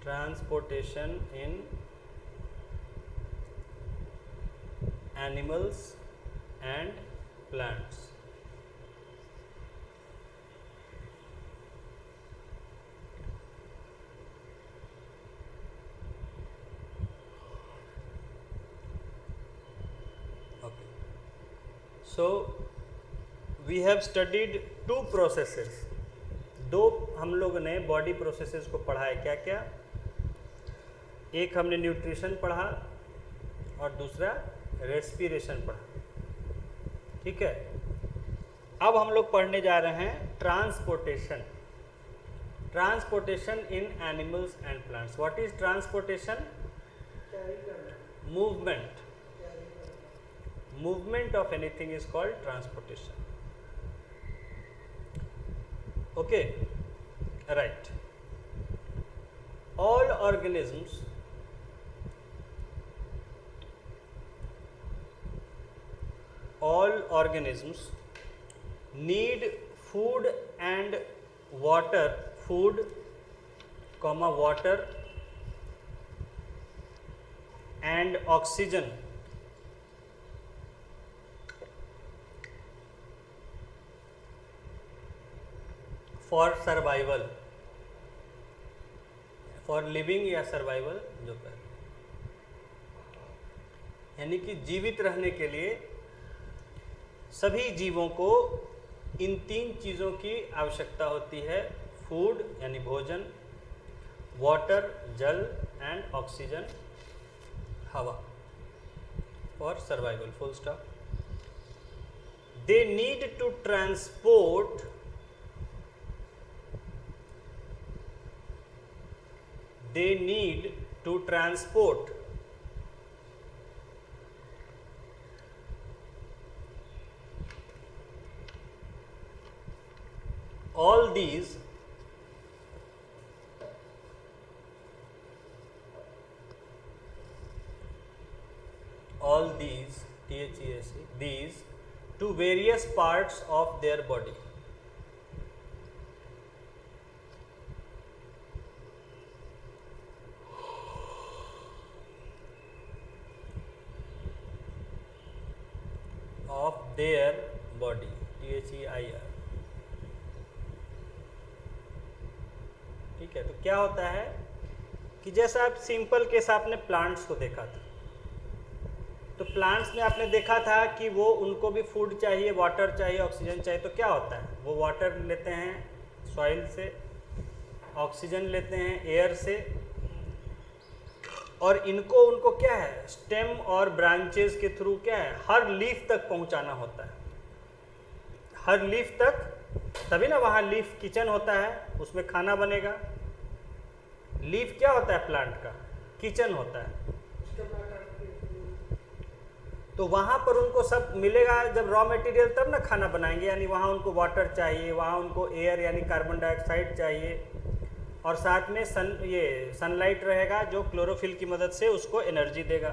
Transportation in animals and plants. Okay, so we have studied 2 processes. 2 हम लोग ने body processes को पढ़ा है। क्या क्या? एक हमने न्यूट्रिशन पढ़ा और दूसरा रेस्पिरेशन पढ़ा। ठीक है, अब हम लोग पढ़ने जा रहे हैं transportation. Transportation in animals and plants. What is transportation? Movement. Movement of anything is called transportation. Okay, right. All organisms need food and water, food, water and oxygen for survival, for living या survival जो कर, यानी कि जीवित रहने के लिए सभी जीवों को इन 3 चीज़ों की आवश्यकता होती है। फूड यानी भोजन, वाटर जल एंड ऑक्सीजन हवा, for survival, full stop. They need to transport all these these to various parts of their body. Of their body, THEIR। ठीक है, तो क्या होता है कि जैसा आप सिंपल केस आपने प्लांट्स को देखा था, तो प्लांट्स में आपने देखा था कि वो उनको भी फूड चाहिए, वाटर चाहिए, ऑक्सीजन चाहिए। तो क्या होता है, वो वाटर लेते हैं सॉइल से, ऑक्सीजन लेते हैं एयर से, और इनको उनको क्या है, स्टेम और ब्रांचेस के थ्रू क्या है, हर लीफ तक पहुंचाना होता है। हर लीफ तक, तभी ना वहाँ लीफ किचन होता है, उसमें खाना बनेगा। लीफ क्या होता है प्लांट का? किचन होता है। तो वहाँ पर उनको सब मिलेगा जब रॉ मटेरियल, तब ना खाना बनाएंगे। यानी वहाँ उनको वाटर चाहिए, वहाँ उनको एयर यानी कार्बन डाइऑक्साइड चाहिए, और साथ में सनलाइट रहेगा जो क्लोरोफिल की मदद से उसको एनर्जी देगा।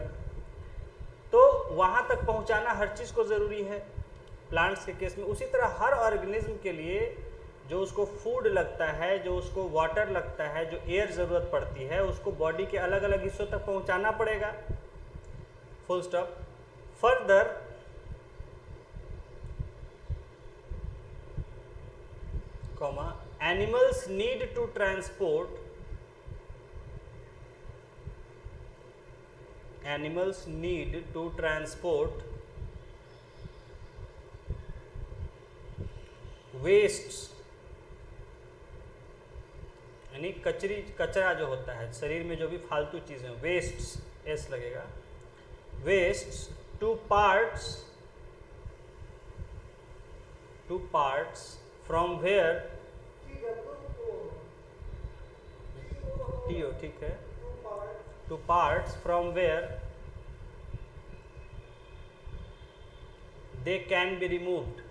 तो वहाँ तक पहुँचाना हर चीज़ को ज़रूरी है प्लांट्स के केस में। उसी तरह हर ऑर्गेनिज्म के लिए जो उसको फूड लगता है, जो उसको वाटर लगता है, जो एयर ज़रूरत पड़ती है, उसको बॉडी के अलग अलग हिस्सों तक पहुँचाना पड़ेगा, full stop. Further animals need to transport wastes, यानी कचरा जो होता है शरीर में, जो भी फालतू चीज़ें, वेस्ट्स, एस लगेगा, wastes to parts from where, T O, ठीक है, to parts from where they can be removed.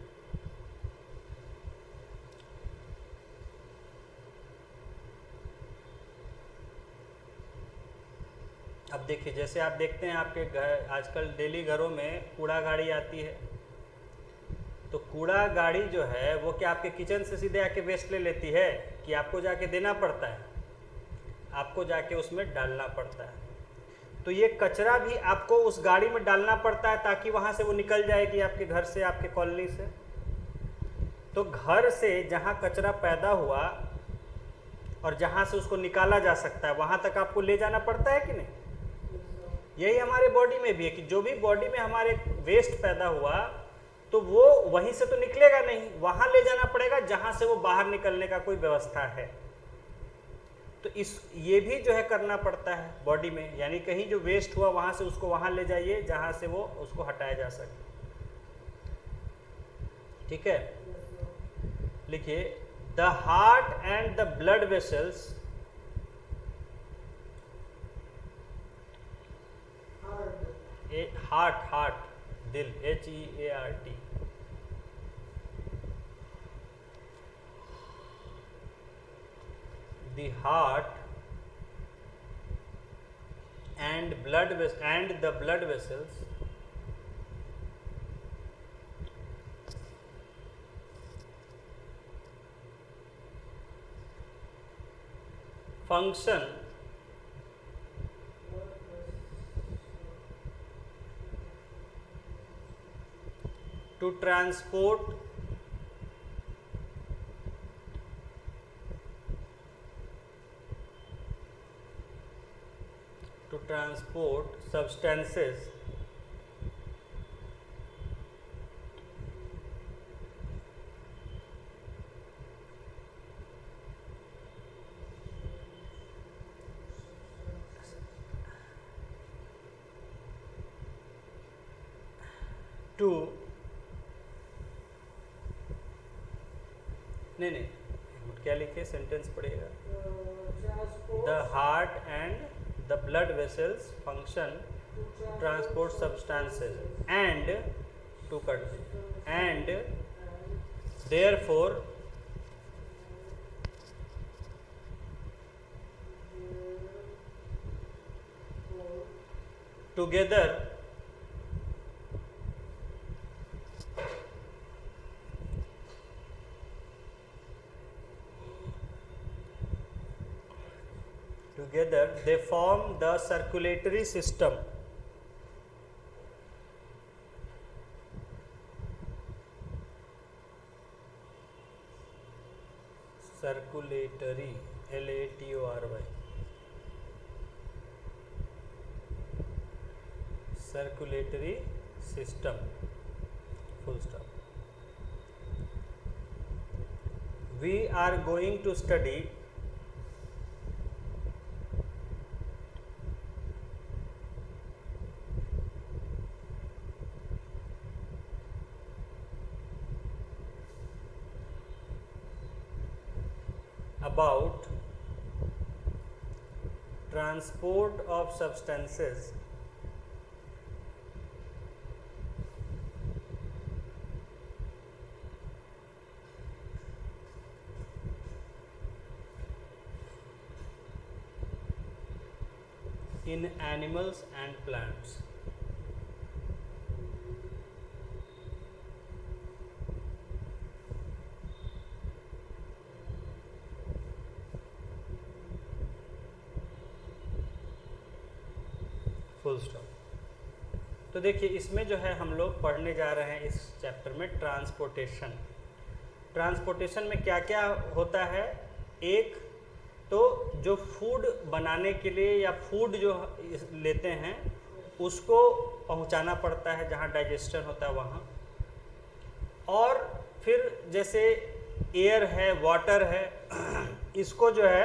अब देखिए, जैसे आप देखते हैं आपके घर आजकल डेली घरों में कूड़ा गाड़ी आती है, तो कूड़ा गाड़ी जो है वो क्या आपके किचन से सीधे आके वेस्ट ले लेती है कि आपको जाके देना पड़ता है? आपको जाके उसमें डालना पड़ता है। तो ये कचरा भी आपको उस गाड़ी में डालना पड़ता है ताकि वहाँ से वो निकल जाएगी आपके घर से, आपके कॉलोनी से। तो घर से जहाँ कचरा पैदा हुआ और जहाँ से उसको निकाला जा सकता है वहाँ तक आपको ले जाना पड़ता है कि नहीं? यही हमारे बॉडी में भी है कि जो भी बॉडी में हमारे वेस्ट पैदा हुआ तो वो वहीं से तो निकलेगा नहीं, वहाँ ले जाना पड़ेगा जहाँ से वो बाहर निकलने का कोई व्यवस्था है। तो ये भी जो है करना पड़ता है बॉडी में, यानी कहीं जो वेस्ट हुआ वहाँ से उसको वहाँ ले जाइए जहाँ से वो उसको हटाया जा सके। ठीक है, लिखिए the heart and the blood vessels heart दिल HEART the heart and the blood vessels function to transport substances to नहीं क्या लिखे, सेंटेंस पढ़िएगा। The heart and the blood vessels function transport substances and therefore together they form the circulatory system LATORY circulatory system full stop. We are going to study about transport of substances in animals and plants. Full stop. तो देखिए इसमें जो है हम लोग पढ़ने जा रहे हैं इस चैप्टर में ट्रांसपोर्टेशन। ट्रांसपोर्टेशन में क्या क्या होता है, एक तो जो फूड बनाने के लिए या फूड जो लेते हैं उसको पहुंचाना पड़ता है जहां डाइजेशन होता है वहां, और फिर जैसे एयर है, वाटर है, इसको जो है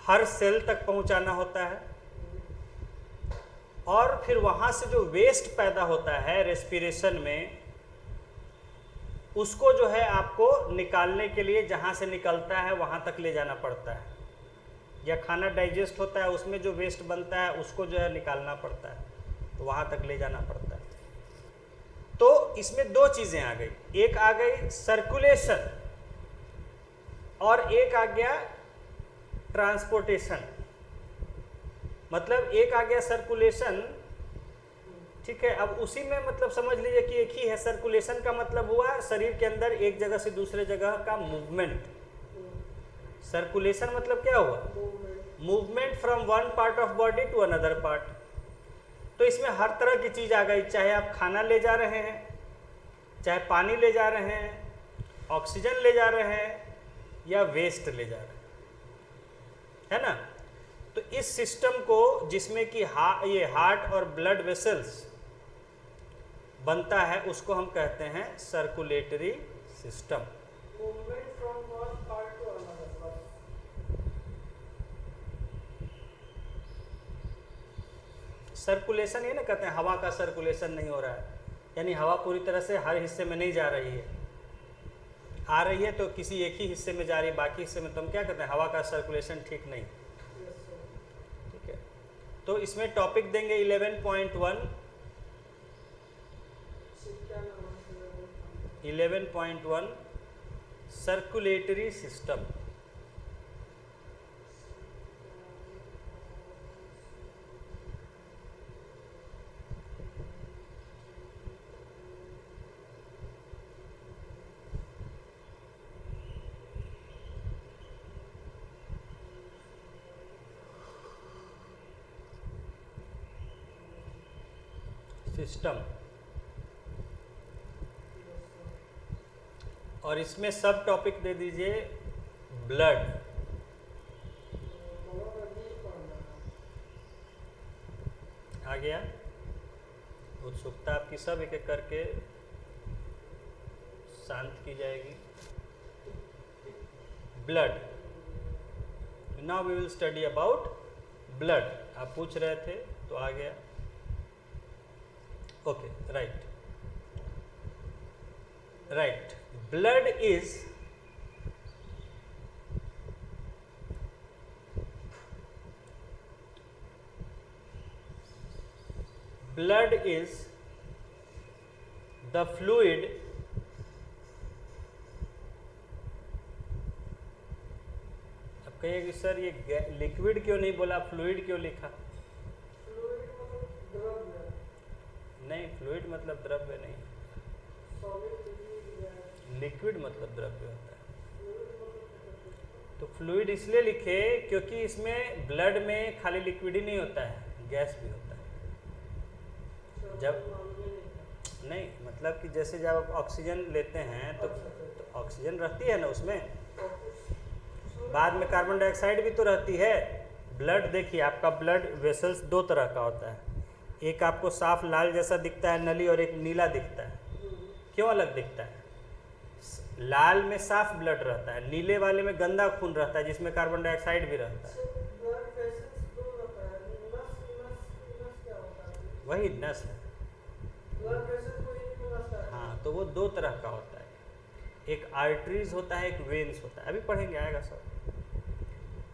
हर सेल तक पहुंचाना होता है, और फिर वहाँ से जो वेस्ट पैदा होता है रेस्पिरेशन में उसको जो है आपको निकालने के लिए जहाँ से निकलता है वहाँ तक ले जाना पड़ता है, या खाना डाइजेस्ट होता है उसमें जो वेस्ट बनता है उसको जो है निकालना पड़ता है तो वहाँ तक ले जाना पड़ता है। तो इसमें दो चीज़ें आ गई, एक आ गई सर्कुलेशन और एक आ गया ट्रांसपोर्टेशन। मतलब एक आ गया सर्कुलेशन, ठीक है, अब उसी में मतलब समझ लीजिए कि एक ही है। सर्कुलेशन का मतलब हुआ शरीर के अंदर एक जगह से दूसरे जगह का मूवमेंट। सर्कुलेशन मतलब क्या हुआ, movement from one part of body to another part. तो इसमें हर तरह की चीज़ आ गई, चाहे आप खाना ले जा रहे हैं, चाहे पानी ले जा रहे हैं, ऑक्सीजन ले जा रहे हैं, या वेस्ट ले जा रहे हैं, है ना। तो इस सिस्टम को जिसमें कि ये हार्ट और ब्लड वेसल्स बनता है उसको हम कहते हैं circulatory system. Movement from one part two another. Circulation ये ना कहते हैं हवा का सर्कुलेशन नहीं हो रहा है, यानी हवा पूरी तरह से हर हिस्से में नहीं जा रही है, आ रही है तो किसी एक ही हिस्से में जा रही है, बाकी हिस्से में तो हम क्या कहते हैं हवा का सर्कुलेशन ठीक नहीं। ठीक है, तो इसमें टॉपिक देंगे 11.1 सर्कुलेटरी सिस्टम। सिस्टम, और इसमें सब टॉपिक दे दीजिए ब्लड। आ गया, उत्सुकता आपकी सब एक एक करके शांत की जाएगी। Blood, now we will study about blood. आप पूछ रहे थे तो आ गया। Okay, right right. Blood is the fluid अब कहिए कि सर ये लिक्विड क्यों नहीं बोला, फ्लूइड क्यों लिखा? फ्लूइड मतलब द्रव्य नहीं, फ्लूइड मतलब द्रव्य नहीं, लिक्विड मतलब द्रव्य होता है। तो फ्लूइड इसलिए लिखे क्योंकि इसमें ब्लड में खाली लिक्विड ही नहीं होता है, गैस भी होता है। जब नहीं मतलब कि जैसे जब आप ऑक्सीजन लेते हैं तो ऑक्सीजन रहती है ना उसमें, बाद में कार्बन डाइऑक्साइड भी तो रहती है। ब्लड देखिए, आपका ब्लड वेसल्स दो तरह का होता है, एक आपको साफ लाल जैसा दिखता है नली, और एक नीला दिखता है। क्यों अलग दिखता है? लाल में साफ ब्लड रहता है, नीले वाले में गंदा खून रहता है जिसमें कार्बन डाइऑक्साइड भी रहता है। वही नस है। हाँ, तो वो दो तरह का होता है, एक आर्टरीज होता है, एक वेन्स होता है, अभी पढ़ेंगे, आएगा सब।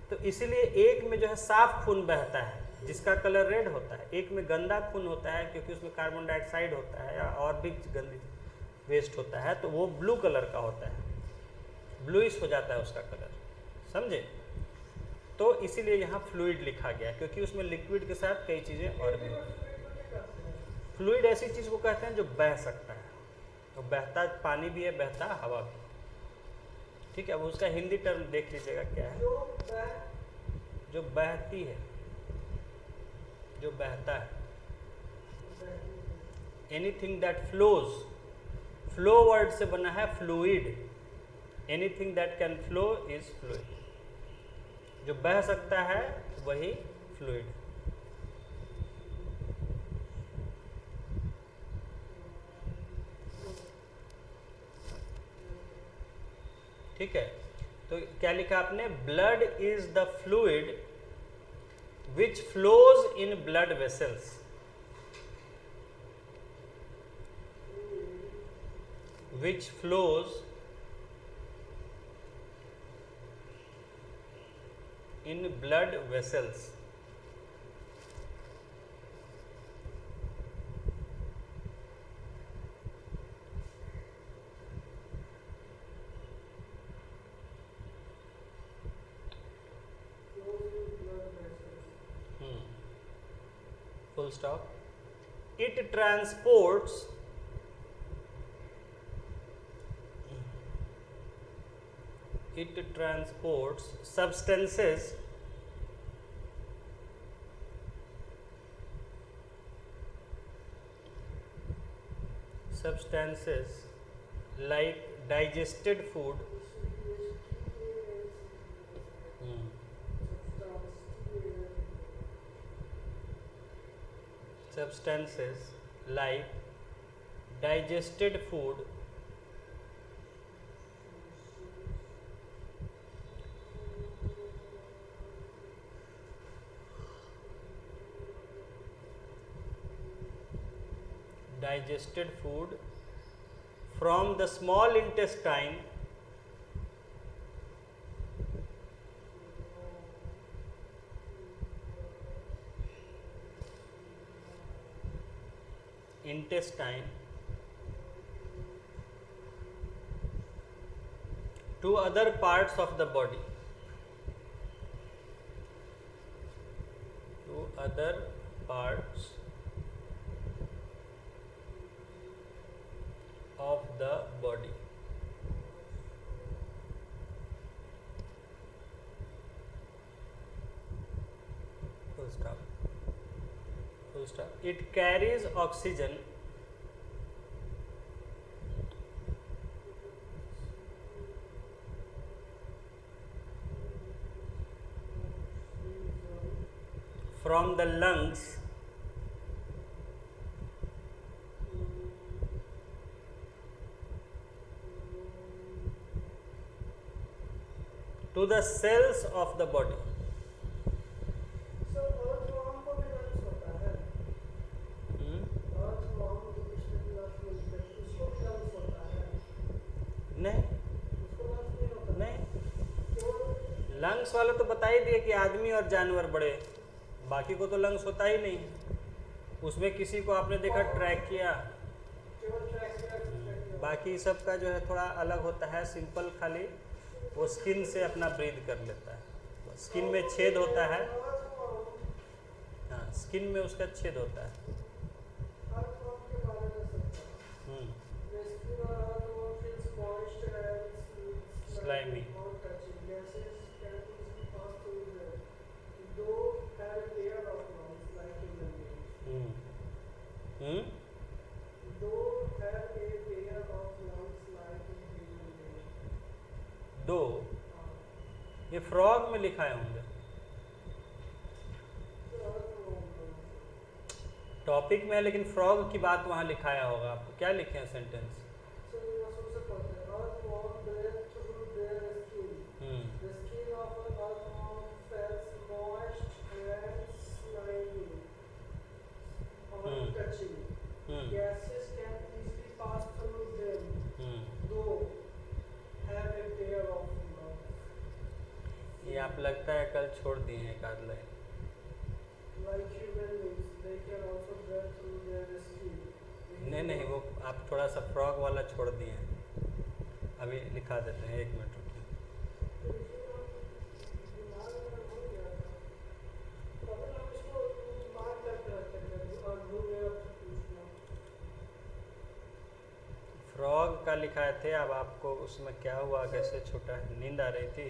तो इसीलिए एक में जो है साफ खून बहता है जिसका कलर रेड होता है, एक में गंदा खून होता है क्योंकि उसमें कार्बन डाइऑक्साइड होता है या और भी गंदी वेस्ट होता है, तो वो ब्लू कलर का होता है, ब्लूइश हो जाता है उसका कलर, समझे। तो इसीलिए यहाँ फ्लूइड लिखा गया क्योंकि उसमें लिक्विड के साथ कई चीज़ें और भी होती हैं। फ्लूइड ऐसी चीज़ को कहते हैं जो बह सकता है, तो बहता पानी भी है, बहता हवा भी। ठीक है, अब उसका हिंदी टर्म देख लीजिएगा क्या है। जो बहती है, जो बहता है, anything that flows, flow word से बना है fluid, anything that can flow is fluid. जो बह सकता है वही फ्लूइड। ठीक है, तो क्या लिखा आपने? Blood is the fluid which flows in blood vessels. which flows in blood vessels. Full stop. It transports substances substances like digested food. Hmm. Substances like digested food digested food from the small intestine to other parts of the body, to other parts of the body. Full stop. Full stop. It carries oxygen from the lungs to the cells of the body. So earthworm को भी lungs होता है. Hmm? earthworm जो पिछले class में उसको भी lungs होता है. नहीं उसको lungs नहीं होता. नहीं, केवल लंग्स वाला तो बता ही दिए कि आदमी और जानवर बड़े, बाकी को तो लंग्स होता ही नहीं. उसमें किसी को आपने देखा ट्रैक किया, केवल ट्रैक बाकी सब का जो है थोड़ा अलग होता है. सिंपल खाली वो स्किन से अपना ब्रीद कर लेता है. स्किन में छेद होता है. हाँ, स्किन में उसका छेद होता है. earthworm के बारे में सोचा. हम्म, Basically, the earthworm feels moist and Slimy. or touchy. Gases can easily pass through them. Though have a pair of lungs like human beings. Hmm, hmm, Though have a pair of lungs like human beings. दो ये frog में लिखाए होंगे. Topic में है लेकिन frog की बात वहाँ लिखाया होगा. आपको क्या लिखे हैं sentence? So we must also put the earthworm breathe through their skin. The skin of an earthworm feels moist and slimy or touchy. Gases can easily pass through them, though have a pair of lungs. ये आप लगता है कल छोड़ दिए हैं एक आध line. Like human beings, they can also breathe through their skin. नहीं नहीं, वो आप थोड़ा सा फ्रॉग वाला छोड़ दिए हैं. अभी लिखा देते हैं, 1 मिनट रुकिए. तो दिमाग में हो गया था. तभी हम इसको मार करते रहते थे और भूल गए अब पूछना. फ्रॉग का लिखाए थे. अब आपको उसमें क्या हुआ, कैसे छूटा है? नींद आ रही थी.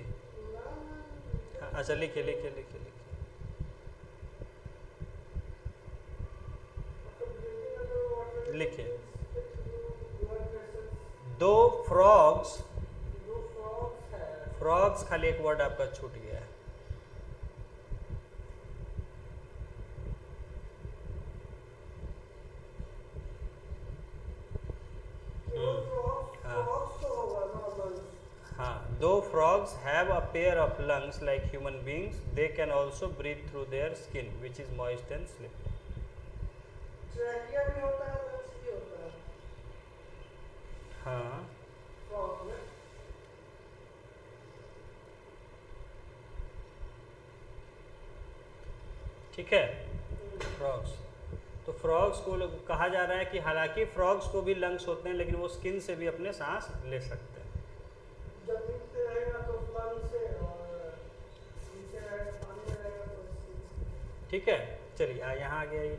हाँ, अच्छा लिखिए लिखिए लिखिए लिखिए. लिखिए. दो फ्रॉग्स, फ्रॉग्स खाली एक वर्ड आपका छूट गया है. हाँ, दो frogs have a pair of lungs like human beings. They can also breathe through their skin, which is moist and slippery. Trachea भी होता है, lungs भी होता है. हाँ, frog में. ठीक है. फ्रॉग्स, तो फ्रॉग्स को कहा जा रहा है कि हालांकि फ्रॉग्स को भी लंग्स होते हैं लेकिन वो स्किन से भी अपने सांस ले सकते हैं. जमीन पे रहेगा तो lungs से और नीचे रहेगा पानी में रहेगा तो skin. ठीक है. चलिए यहाँ आ गया ये.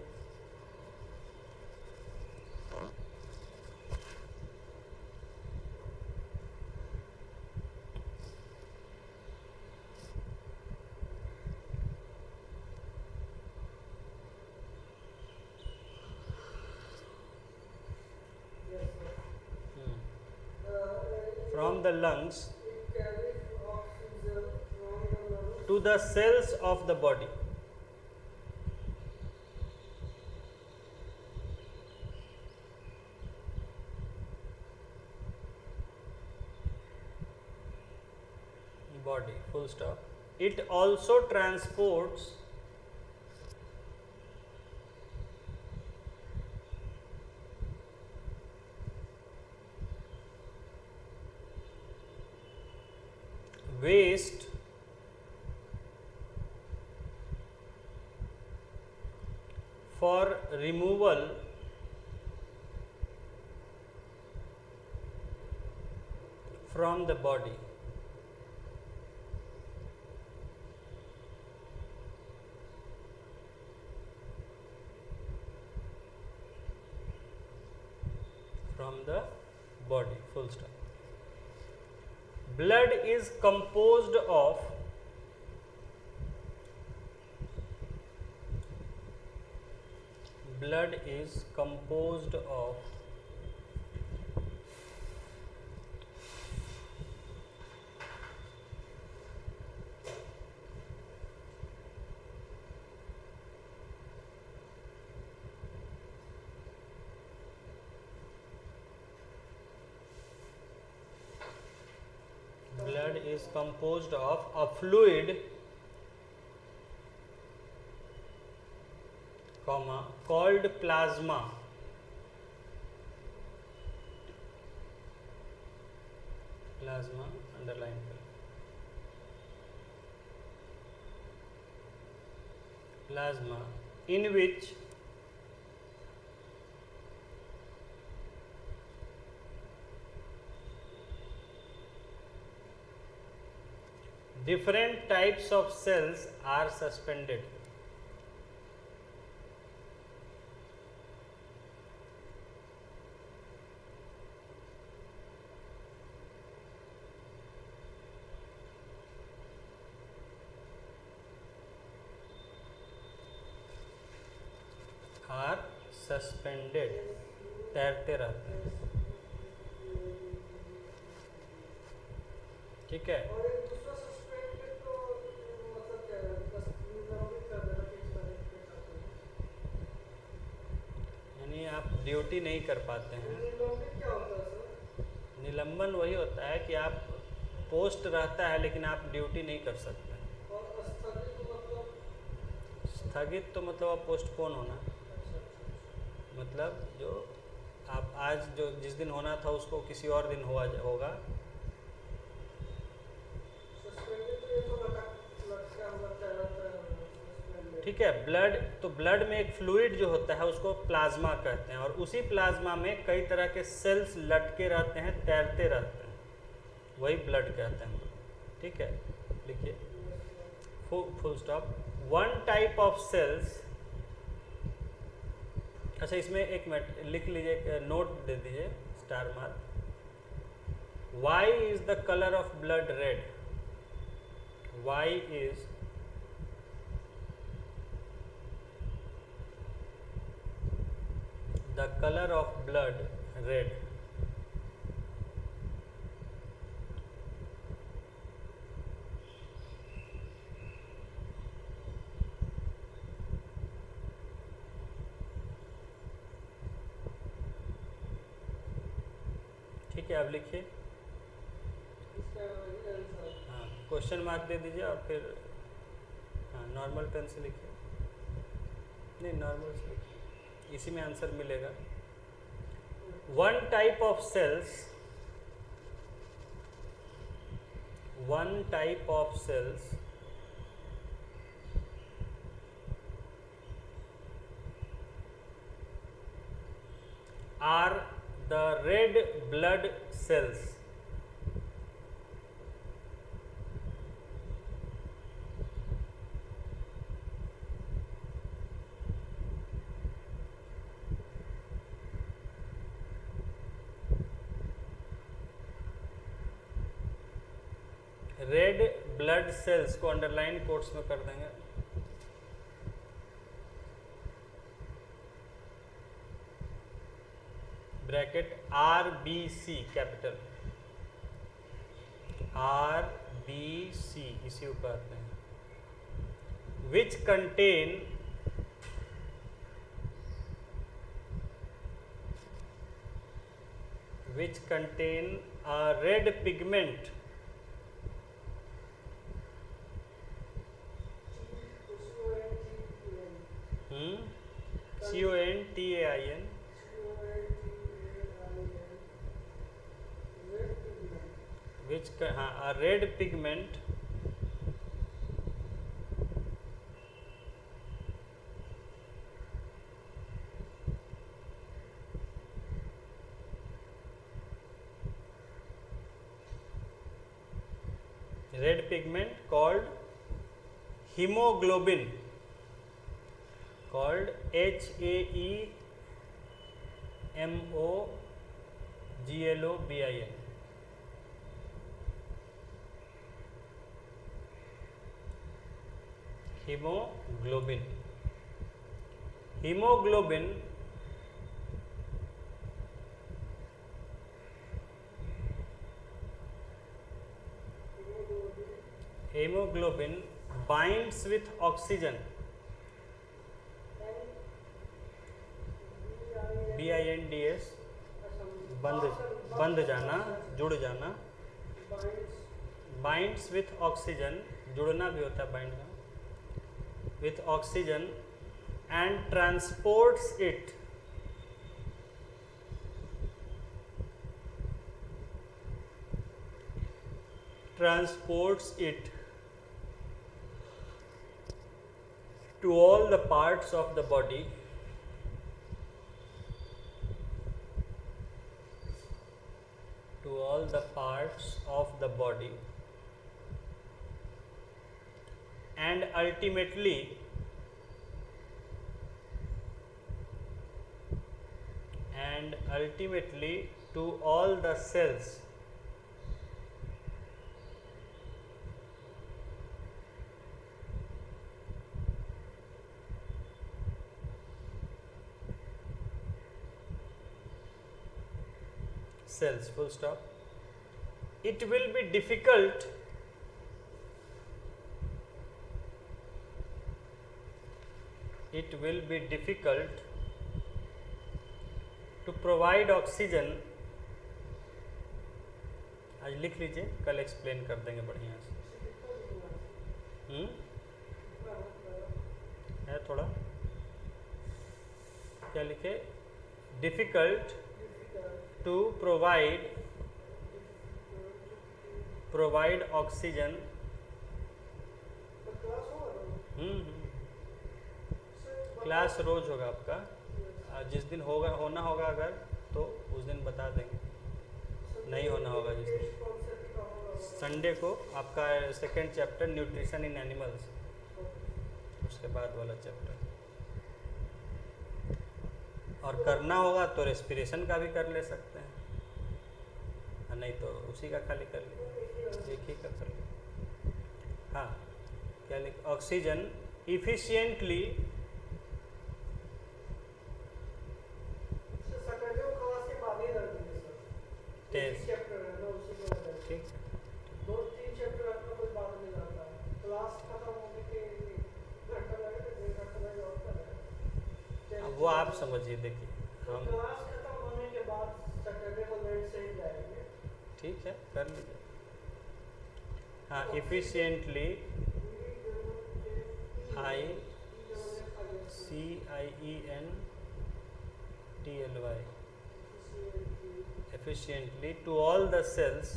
Yes. the lungs it carries oxygen from the lungs to the cells of the body. Body, full stop. It also transports waste for removal from the body. From the body, full stop. Blood is composed of a fluid, called plasma. Plasma, underline. Plasma, in which different types of cells are suspended. तैरते रहते हैं, ठीक है। और एक दूसरा suspended तो मतलब क्या है, बस निलंबित कर देना कि इस तरह के करते हैं। यानी आप ड्यूटी नहीं कर पाते हैं। निलंबित क्या होता है सर? निलंबन वही होता है कि आप पोस्ट रहता है लेकिन आप ड्यूटी नहीं कर सकते। और स्थगित मतलब? स्थगित तो मतलब आप पोस्टपोन होना, मतलब जो आप आज जो जिस दिन होना था उसको किसी और दिन होगा। ठीक है। ब्लड, तो ब्लड में एक फ्लूइड जो होता है उसको प्लाज्मा कहते हैं, और उसी प्लाज्मा में कई तरह के सेल्स लटके रहते हैं, तैरते रहते हैं, वही ब्लड कहते हैं। ठीक है, लिखिए full stop. One type of cells, अच्छा इसमें एक मिनट लिख लीजिए, एक नोट दे दीजिए, star mark. Why is the colour of blood red? Why is the colour of blood red? ठीक है, अब लिखिए। हाँ, क्वेश्चन मार्क दे दीजिए और फिर हाँ नॉर्मल पेन से लिखिए, नहीं नॉर्मल से लिखिए, इसी में आंसर मिलेगा। One type of cells, one type of cells are the red blood cells. Red blood cells को अंडरलाइन कोट्स में कर देंगे। ब्रैकेट RBC कैपिटल, RBC इसी को कहते हैं। which contain a red pigment CONTAIN a red pigment called hemoglobin, called HAEMOGLOBIN, hemoglobin binds with oxygen, BINDS बंध जाना, जुड़ जाना, binds with oxygen, जुड़ना भी होता है bind का, with oxygen and transports it to all the parts of the body and ultimately to all the cells full stop. It will be difficult to provide oxygen, आज लिख लीजिए, कल explain कर देंगे बढ़िया से। है थोड़ा, क्या लिखे? Difficult to provide oxygen. Class रोज होगा आपका, जिस दिन होना होगा अगर तो उस दिन बता देंगे, नहीं होना होगा जिस दिन। संडे को आपका second chapter nutrition in animals, उसके बाद वाला चैप्टर। और करना होगा तो रेस्पिरेशन का भी कर ले सकते हैं, नहीं तो उसी का खाली कर लीजिए, एक ही का कर लीजिए। हाँ, क्या लिख? ऑक्सीजन इफिशिएंटली ठीक है। अब वो आप समझिए, देखिए हम क्लास खत्म होने के बाद सैटरडे को लेट से ही जाएंगे। ठीक है, कर लीजिए। हाँ, efficiently CIENTLY efficiently to all the cells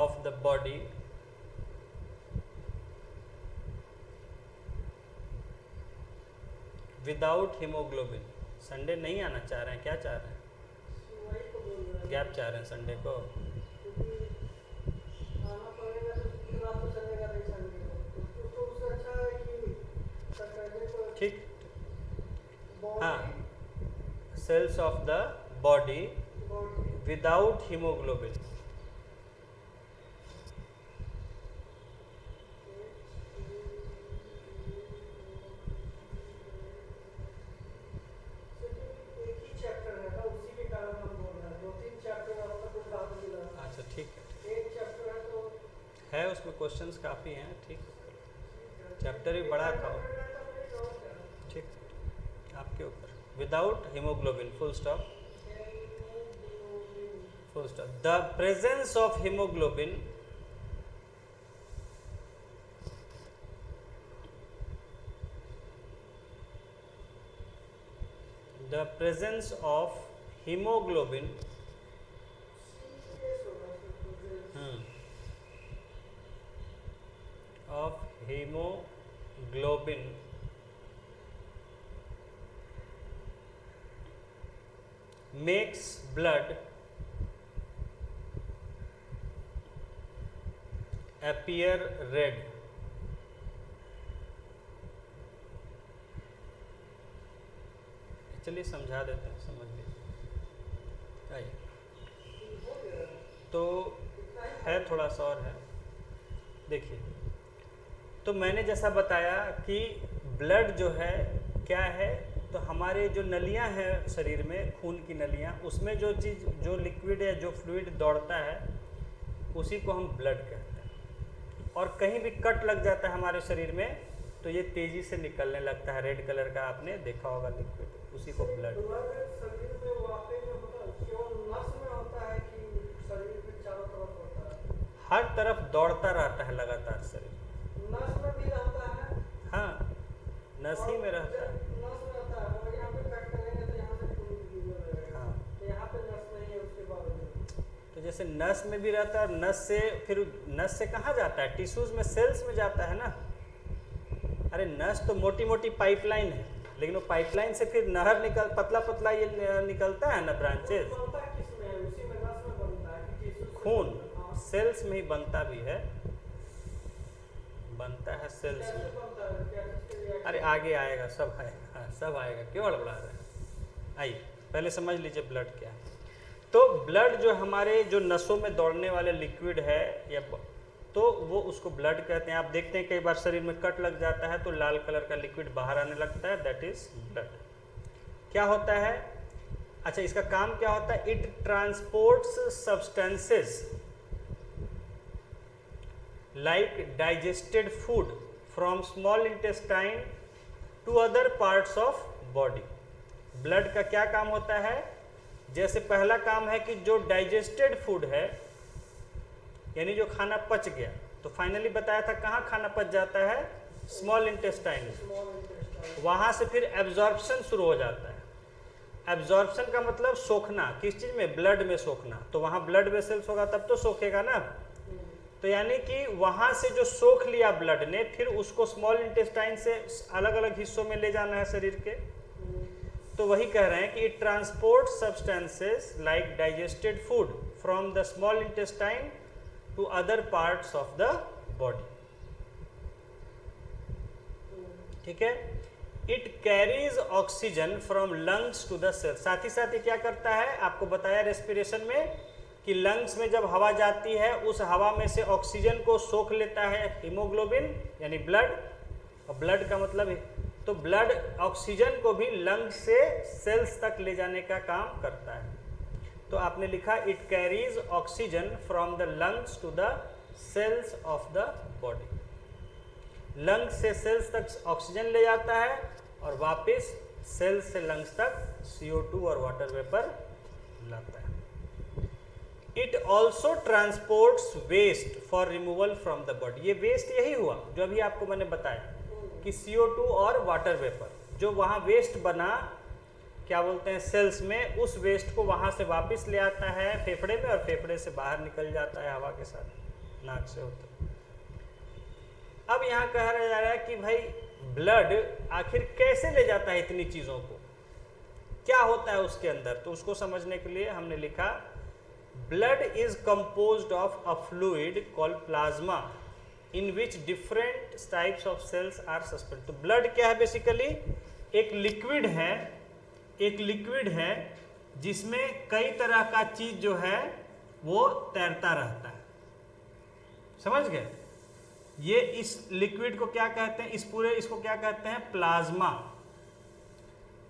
of the body without haemoglobin. Sunday नहीं आना चाह रहे हैं, क्या चाह रहे हैं? गैप चाह रहे हैं संडे को। ठीक, हाँ, cells of the body without haemoglobin. है उसमें क्वेश्चंस काफ़ी हैं, ठीक, चैप्टर भी बड़ा था, ठीक, आपके ऊपर। Without haemoglobin, full stop, full stop. The presence of haemoglobin the presence of hemoglobin of hemoglobin makes blood appear red. चलिए समझा देते हैं, समझ लीजिए। आइए, तो है थोड़ा सा और है, देखिए। तो मैंने जैसा बताया कि ब्लड जो है क्या है, तो हमारे जो नलियां हैं शरीर में, खून की नलियां, उसमें जो चीज़, जो लिक्विड या जो फ्लूइड दौड़ता है उसी को हम ब्लड कहते हैं। और कहीं भी कट लग जाता है हमारे शरीर में तो ये तेज़ी से निकलने लगता है, रेड कलर का, आपने देखा होगा लिक्विड, उसी को ब्लड। शरीर में वाकई में होता है, केवल नस में होता है कि शरीर में चारों तरफ होता है? हर तरफ दौड़ता रहता है लगातार शरीर। नस में भी रहता है? हाँ, नस ही में रहता है। नस में रहता है, और यहाँ पे कट करेंगे तो यहाँ से खून निकल रहेगा। हाँ, तो यहाँ पे नस नहीं है उसके बावजूद। तो जैसे नस में भी रहता है, और नस से फिर नस से कहाँ जाता है, टिश्यूज में, सेल्स में जाता है ना। अरे नस तो मोटी मोटी पाइपलाइन है, लेकिन वो पाइपलाइन से फिर नहर निकल, पतला पतला ये निकलता है ना, ब्रांचेस। बनता है किसमें है? उसी में, नस में बनता है कि टिश्यू से? खून हाँ। सेल्स में ही बनता भी है, बनता है सेल्स कैसे में। बनता है? क्या चीज़ के रिएक्शन? अरे आगे आएगा, सब आएगा, हाँ, सब आएगा, क्यों हड़बड़ा रहे हैं। आइए पहले समझ लीजिए ब्लड क्या है। तो ब्लड जो हमारे जो नसों में दौड़ने वाले लिक्विड है, या तो वो उसको ब्लड कहते हैं। आप देखते हैं कई बार शरीर में कट लग जाता है तो लाल कलर का लिक्विड बाहर आने लगता है, दैट इज ब्लड। क्या होता है, अच्छा इसका काम क्या होता है, it transports substances like digested food from small intestine to other parts of body. ब्लड का क्या काम होता है, जैसे पहला काम है कि जो डाइजेस्टेड फूड है, यानी जो खाना पच गया, तो फाइनली बताया था कहाँ खाना पच जाता है, स्मॉल इंटेस्टाइन में। वहाँ से फिर एब्जॉर्प्शन शुरू हो जाता है। एब्जॉर्प्शन का मतलब सोखना, किस चीज़ में, ब्लड में सोखना। तो वहाँ ब्लड वेसल्स होगा तब तो सोखेगा ना। तो यानी कि वहाँ से जो सोख लिया ब्लड ने, फिर उसको स्मॉल इंटेस्टाइन से अलग अलग हिस्सों में ले जाना है शरीर के। तो वही कह रहे हैं कि it transport substances like digested food from the small intestine to other parts of the body. ठीक है, it carries oxygen from lungs to the cell. साथ ही साथ ये क्या करता है, आपको बताया रेस्पिरेशन में कि लंग्स में जब हवा जाती है, उस हवा में से ऑक्सीजन को सोख लेता है हीमोग्लोबिन यानी ब्लड। और ब्लड का मतलब है, तो ब्लड ऑक्सीजन को भी लंग्स से सेल्स तक ले जाने का काम करता है। तो आपने लिखा it carries oxygen from the lungs to the cells of the body. Lungs से सेल्स तक ऑक्सीजन ले जाता है और वापस सेल्स से लंग्स तक CO2 और वाटर वेपर लाता है। It also transports waste for removal from the body. ये वेस्ट यही हुआ जो अभी आपको मैंने बताया कि CO2 और वाटर वेपर, जो वहाँ वेस्ट बना, क्या बोलते हैं, सेल्स में, उस वेस्ट को वहाँ से वापस ले आता है फेफड़े में, और फेफड़े से बाहर निकल जाता है हवा के साथ, नाक से होता है। अब यहाँ कहा जा रहा है कि भाई ब्लड आखिर कैसे ले जाता है इतनी चीज़ों को, क्या होता है उसके अंदर, तो उसको समझने के लिए हमने लिखा blood is composed of a fluid called plasma in which different types of cells are suspend. तो ब्लड क्या है, बेसिकली एक लिक्विड है, एक लिक्विड है जिसमें कई तरह का चीज जो है वो तैरता रहता है। समझ गए, ये इस लिक्विड को क्या कहते हैं, इस पूरे इसको क्या कहते हैं, प्लाज्मा।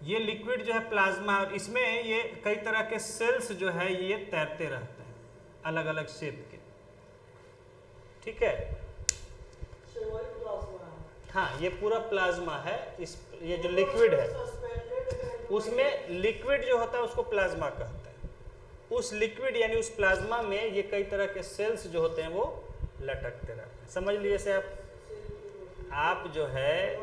ये लिक्विड जो है प्लाज्मा, और इसमें ये कई तरह के सेल्स जो है ये तैरते रहते हैं अलग अलग शेप के। ठीक है। So वही प्लाज्मा है। हाँ, ये पूरा प्लाज्मा है। इस ये जो लिक्विड है उसमें लिक्विड जो होता है उसको प्लाज्मा कहते हैं। उस लिक्विड यानी उस प्लाज्मा में ये कई तरह के सेल्स जो होते हैं वो लटकते रहते हैं। समझ लीजिए जैसे आप जो है,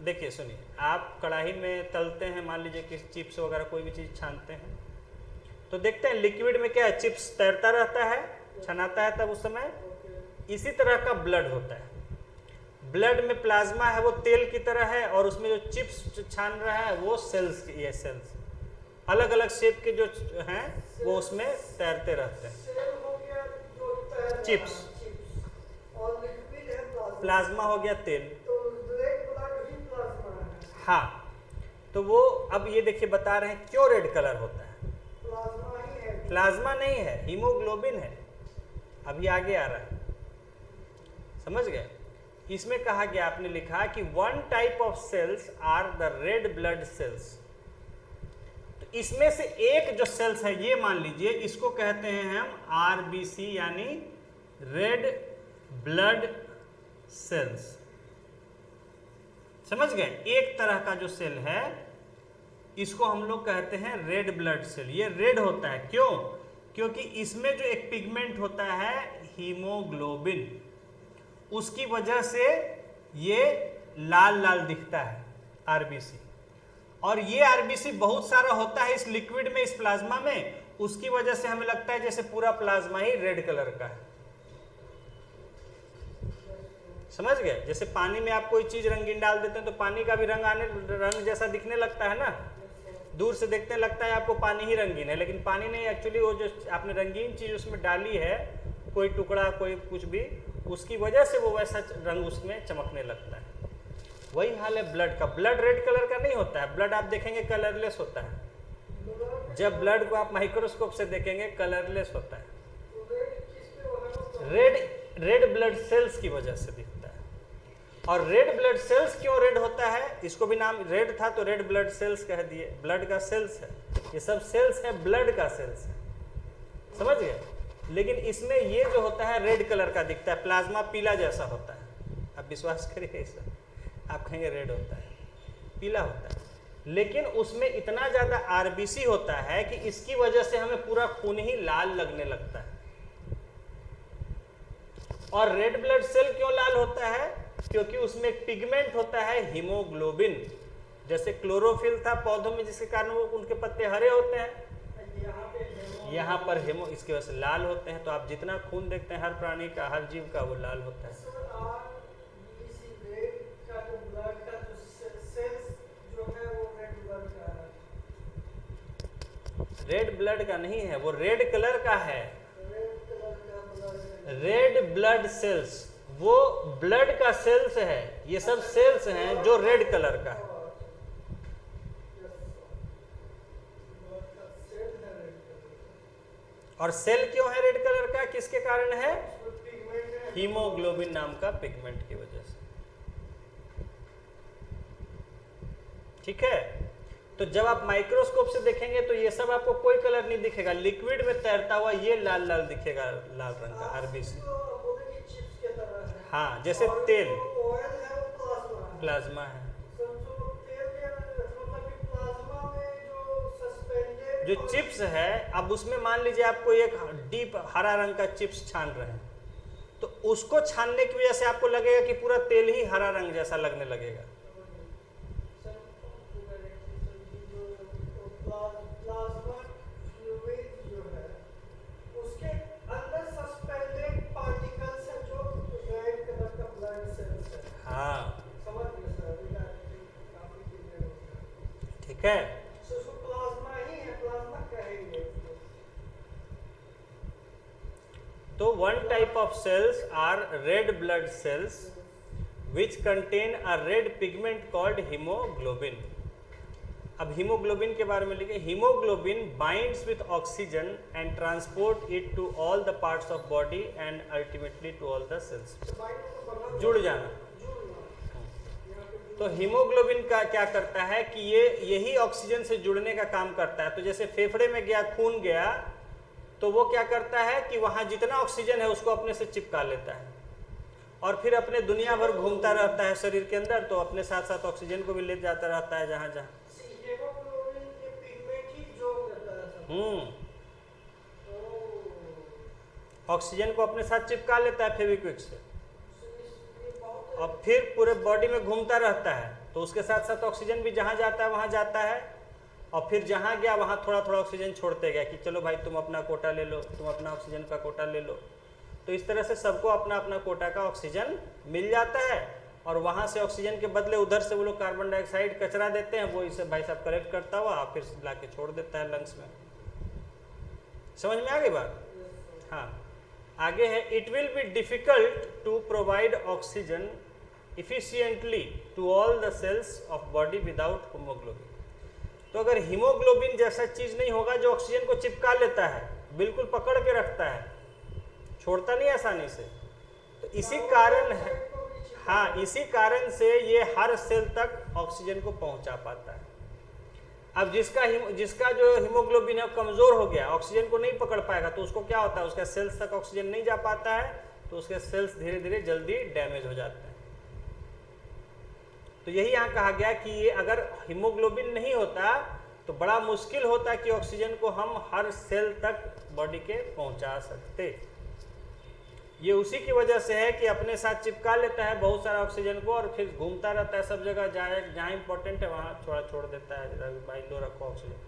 देखिए सुनिए, आप कढ़ाई में तलते हैं, मान लीजिए कि चिप्स वगैरह कोई भी चीज़ छानते हैं, तो देखते हैं लिक्विड में क्या है, चिप्स तैरता रहता है, छनाता है तब उस समय। इसी तरह का ब्लड होता है। ब्लड में प्लाज्मा है, वो तेल की तरह है, और उसमें जो चिप्स छान रहा है वो सेल्स, ये सेल्स अलग अलग शेप के जो हैं वो उसमें तैरते रहते हैं। सेल हो गया जो तैर रहा है, चिप्स, और लिक्विड है प्लाज्मा हो गया तेल। तो रेड ब्लड ही प्लाज्मा है। हाँ, तो वो अब ये देखिए बता रहे हैं क्यों रेड कलर होता है। प्लाज्मा ही है। प्लाज्मा नहीं है, हीमोग्लोबिन है। अभी आगे आ रहा है, समझ गए। इसमें कहा गया, आपने लिखा कि one type of cells are the red blood cells. तो इसमें से एक जो सेल्स है, ये मान लीजिए इसको कहते हैं हम आरबीसी यानी रेड ब्लड सेल्स। समझ गए। एक तरह का जो सेल है इसको हम लोग कहते हैं रेड ब्लड सेल। ये रेड होता है क्यों? क्योंकि इसमें जो एक पिगमेंट होता है हीमोग्लोबिन, उसकी वजह से ये लाल लाल दिखता है आरबीसी। और ये आरबीसी बहुत सारा होता है इस लिक्विड में, इस प्लाज्मा में, उसकी वजह से हमें लगता है जैसे पूरा प्लाज्मा ही रेड कलर का है। समझ गए। जैसे पानी में आप कोई चीज रंगीन डाल देते हैं तो पानी का भी रंग जैसा दिखने लगता है ना, दूर से देखते लगता है आपको पानी ही रंगीन है, लेकिन पानी नहीं, एक्चुअली वो जो आपने रंगीन चीज उसमें डाली है, कोई टुकड़ा कोई कुछ भी, उसकी वजह से वो वैसा रंग उसमें चमकने लगता है। वही हाल है ब्लड का। ब्लड रेड कलर का नहीं होता है, ब्लड आप देखेंगे कलरलेस होता है। जब ब्लड को आप माइक्रोस्कोप से देखेंगे कलरलेस होता है। रेड ब्लड सेल्स की वजह से दिखता है। और रेड ब्लड सेल्स क्यों रेड होता है, इसको भी नाम रेड था तो रेड ब्लड सेल्स कह दिए। ब्लड का सेल्स है, ये सब सेल्स है, ब्लड का सेल्स है। समझ गए। लेकिन इसमें ये जो होता है रेड कलर का दिखता है, प्लाज्मा पीला जैसा होता है। आप विश्वास करिए ऐसा, आप कहेंगे रेड होता है, पीला होता है, लेकिन उसमें इतना ज्यादा आरबीसी होता है कि इसकी वजह से हमें पूरा खून ही लाल लगने लगता है। और रेड ब्लड सेल क्यों लाल होता है? क्योंकि उसमें एक पिगमेंट होता है हीमोग्लोबिन। जैसे क्लोरोफिल था पौधों में, जिसके कारण वो उनके पत्ते हरे होते हैं, यहाँ पर हेमो, इसकी वजह से लाल होते हैं। तो आप जितना खून देखते हैं हर प्राणी का, हर जीव का, वो लाल होता है। रेड ब्लड का नहीं है, वो रेड कलर का है। रेड ब्लड सेल्स वो ब्लड का सेल्स है। ये सब सेल्स हैं जो रेड कलर का है। और सेल क्यों है रेड कलर का, किसके कारण है? हीमोग्लोबिन नाम का पिगमेंट की वजह से। ठीक है। तो जब आप माइक्रोस्कोप से देखेंगे तो ये सब आपको कोई कलर नहीं दिखेगा, लिक्विड में तैरता हुआ ये लाल लाल दिखेगा, लाल रंग का आरबीसी। हाँ, जैसे तेल प्लाज्मा है। जो चिप्स है, अब उसमें मान लीजिए आपको एक डीप हरा रंग का चिप्स छान रहे हैं, तो उसको छानने की वजह से आपको लगेगा कि पूरा तेल ही हरा रंग जैसा लगने लगेगा। हाँ, ठीक है। तो one type of cells are red blood cells which contain a red pigment called hemoglobin. अब हीमोग्लोबिन के बारे में लिखे, haemoglobin binds with oxygen and transport it to all the parts of body and ultimately to all the cells. जुड़ जाना। तो haemoglobin का क्या करता है कि ये यही ऑक्सीजन से जुड़ने का काम करता है। तो जैसे फेफड़े में गया, खून गया, तो वो क्या करता है कि वहाँ जितना ऑक्सीजन है उसको अपने से चिपका लेता है और फिर अपने दुनिया भर घूमता रहता है शरीर के अंदर, तो अपने साथ साथ ऑक्सीजन को भी ले जाता रहता है जहाँ जहाँ। हेमोग्लोबिन के पिगमेंट ही जो करता है सब। ऑक्सीजन को अपने साथ चिपका लेता है फेविक्विक से ये बहुत और फिर पूरे बॉडी में घूमता रहता है, तो उसके साथ साथ ऑक्सीजन भी जहाँ जाता है वहाँ जाता है और फिर जहाँ गया वहाँ थोड़ा थोड़ा ऑक्सीजन छोड़ते गया कि चलो भाई तुम अपना कोटा ले लो, तुम अपना ऑक्सीजन का कोटा ले लो। तो इस तरह से सबको अपना अपना कोटा का ऑक्सीजन मिल जाता है और वहाँ से ऑक्सीजन के बदले उधर से वो लोग कार्बन डाइऑक्साइड कचरा देते हैं, वो इसे भाई साहब कलेक्ट करता हुआ फिर ला के छोड़ देता है लंग्स में। समझ में आ गई बात? हाँ, आगे है, it will be difficult to provide oxygen efficiently to all the cells of body without haemoglobin. तो अगर हीमोग्लोबिन जैसा चीज नहीं होगा जो ऑक्सीजन को चिपका लेता है, बिल्कुल पकड़ के रखता है, छोड़ता नहीं आसानी से, तो इसी कारण है, हाँ इसी कारण से ये हर सेल तक ऑक्सीजन को पहुंचा पाता है। अब जिसका जो हीमोग्लोबिन है कमजोर हो गया, ऑक्सीजन को नहीं पकड़ पाएगा, तो उसको क्या होता है, उसके सेल्स तक ऑक्सीजन नहीं जा पाता है, तो उसके सेल्स धीरे धीरे जल्दी डैमेज हो जाते हैं। तो यही यहाँ कहा गया कि ये अगर हीमोग्लोबिन नहीं होता तो बड़ा मुश्किल होता कि ऑक्सीजन को हम हर सेल तक बॉडी के पहुंचा सकते। ये उसी की वजह से है कि अपने साथ चिपका लेता है बहुत सारा ऑक्सीजन को और फिर घूमता रहता है सब जगह, जहाँ इंपॉर्टेंट है वहाँ थोड़ा छोड़ देता है, भाई लो रखो oxygen.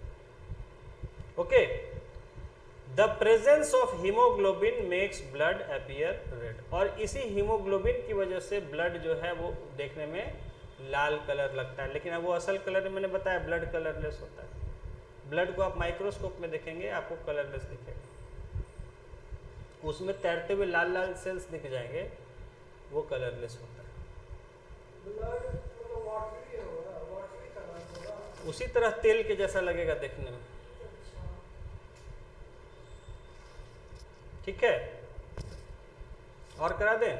Okay, the presence of haemoglobin makes blood appear red. और इसी हीमोग्लोबिन की वजह से ब्लड जो है वो देखने में लाल कलर लगता है, लेकिन अब वो असल कलर मैंने बताया ब्लड कलरलेस होता है। ब्लड को आप माइक्रोस्कोप में देखेंगे आपको कलरलेस दिखेगा, उसमें तैरते हुए लाल लाल सेल्स दिख जाएंगे, वो कलरलेस होता है। ब्लड तो वाटरी होगा, वाटरी कलर होगा। उसी तरह तेल के जैसा लगेगा देखने में। ठीक है, और करा दें?